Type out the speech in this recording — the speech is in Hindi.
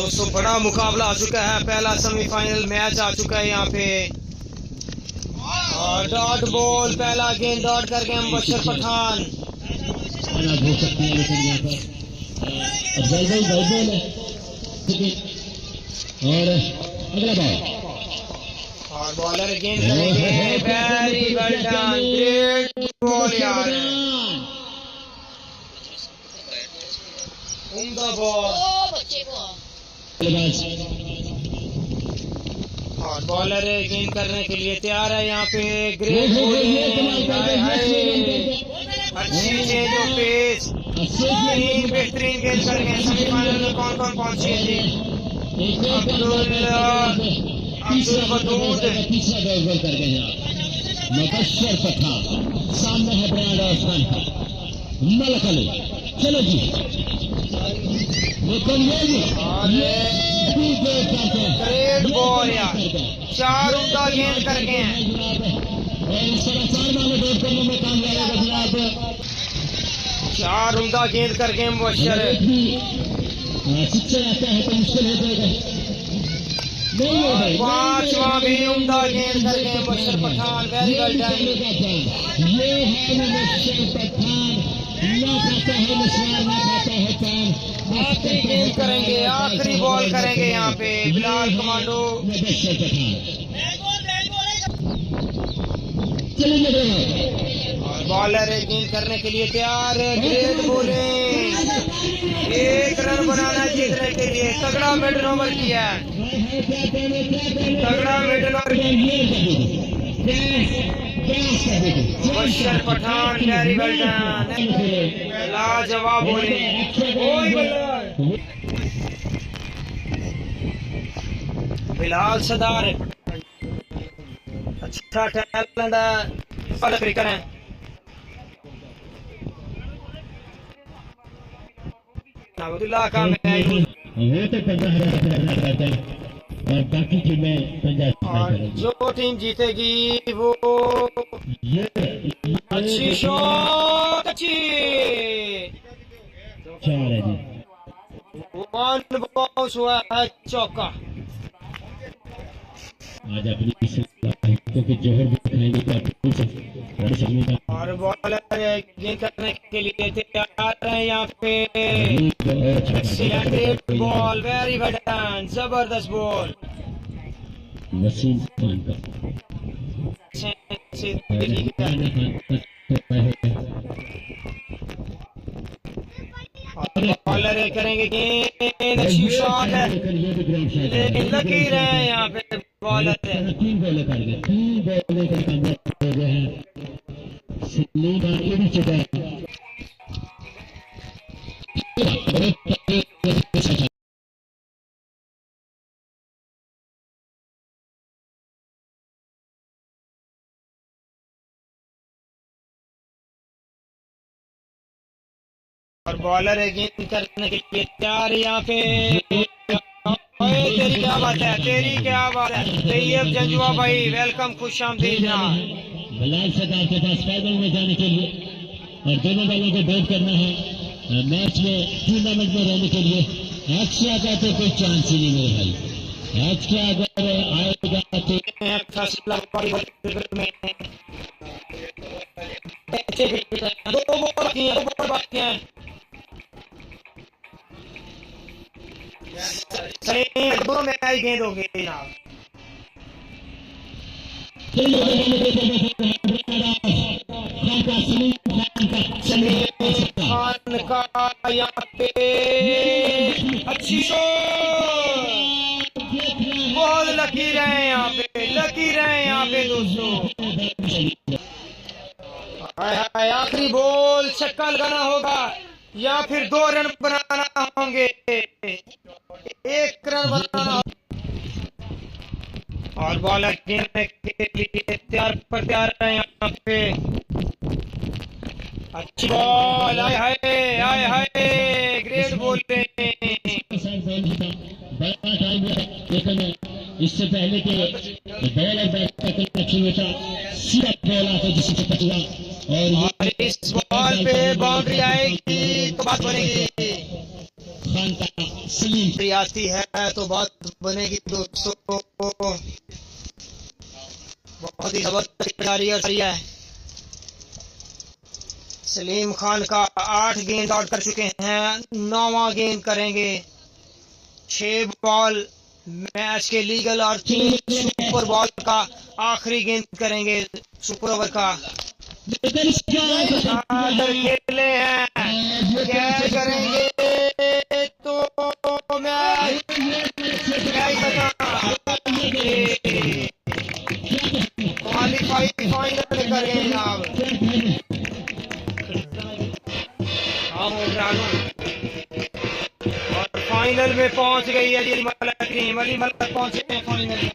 दोस्तों बड़ा मुकाबला आ चुका है, पहला सेमीफाइनल मैच आ चुका है यहाँ पे। और डॉट बॉल, पहला गेंद डॉट कर गए मुबशर पठान। हो सकती है लेकिन यहाँ पर और अगला बॉल और बॉलर गेंद करेंगे। Very well done, great ball यार, उम्दा बॉल। और बॉलर गेंद करने के लिए तैयार है यहाँ पे। ग्रेट बॉलिंग, अच्छी चेंज ऑफ पेस, तीन बेहतरीन गेंद कर गए। सेमीफाइनल में कौन कौन पहुंचे थे? अब्दुल वदूद, तीसरा डॉट कर गए मुबशर पठान, सामने है ब्रांड ऑफ मलक अली। चलो जी, ग्रेट बॉल यार, चार उम्दा गेंद कर गए हैं। चार उम्दा गेंद कर गए मुबशर। पांचवा भी उम्दा गेंद कर गए Mubashir Pathan. Very well done. ये है मुबशर पठान, ना खाता है मशवार, ना खाता है पान। आखिरी गेंद करेंगे, आखिरी बॉल करेंगे यहाँ पे बिलाल कमांडो। और बॉलर गेंद करने के लिए तैयार है। ग्रेट बॉलिंग, एक रन बनाना जीतने के लिए तगड़ा मिडल ओवर किया, तगड़ा middle over. Mubashir Pathan very well done, लाजवाब बॉलिंग। बिलाल सदार अच्छा टैलेंट है, क्रिकेटर है। अब्दुल्ला का मैच, वो तो और बाकी टीमें और जो टीम जीतेगी वो अच्छी शॉट, अच्छी वन बॉल हुआ है चौका। आज अपनी क्योंकि जोहर दिखाएंगे और बॉलर गेंद करने के लिए तैयार है यहाँ पे। Great ball, very well done, जबरदस्त बॉल। वसीम खान का बॉलर करेंगे गेंद, अच्छी शॉट है लेकिन लकीर है यहाँ पे बॉलर। तीन बॉलें कर गए, तीन बॉलें का कामयाब हो गए हैं। सलीम आगे भी चुका है। और बॉलर गेंद करने के लिए तैयार है यहाँ पे। तेरी क्या बात है, तेरी क्या बात है। तैयब जंजुआ भाई वेलकम, खुश आमदीद जनाब। बिलाल सरदार के पास फाइनल में जाने के लिए और दोनों दलों को बैट करना है मैच में, टूर्नामेंट में रहने के लिए। एक्स्ट्रा का तो कोई चांस ही नहीं है भाई, एक्स्ट्रा अगर आएगा तो दो बॉल बाकी हैं। दोनों मैच गेंद हो गए जनाब। सलीम खान का यहाँ पे अच्छी शॉट, बहुत लकीर है यहाँ पे, लकीर है यहाँ पे दोस्तों। आखिरी बॉल, छक्का लगाना होगा या फिर 2 रन बनाना होंगे, 1 रन बनाना। और बॉलर खेलने के लिए तैयार है यहाँ पे। अच्छी बॉल, आए हाय आए हाय, ग्रेट बॉलिंग। इससे पहले के बॉलर बैट सीधा बॉल आता जिससे चक्कर हुआ और इस बॉल पे बाउंड्री आएगी तो बात बनेगी। खान का सलीम आती है तो बात बनेगी दोस्तों। बहुत ही जबरदस्त तैयारी है। सलीम खान का 8 गेंद आउट कर चुके हैं, 9वां गेंद करेंगे। 6 बॉल मैच के लीगल और 3 सुपर बॉल का आखिरी गेंद करेंगे सुपर ओवर का। खेले हैं, कैच करेंगे तो मैच क्वालिफाई फाइनल करेंगे जनाब। और फाइनल में पहुंच गई है अली मलक टीम। अली मलक पहुंचे हैं फाइनल में।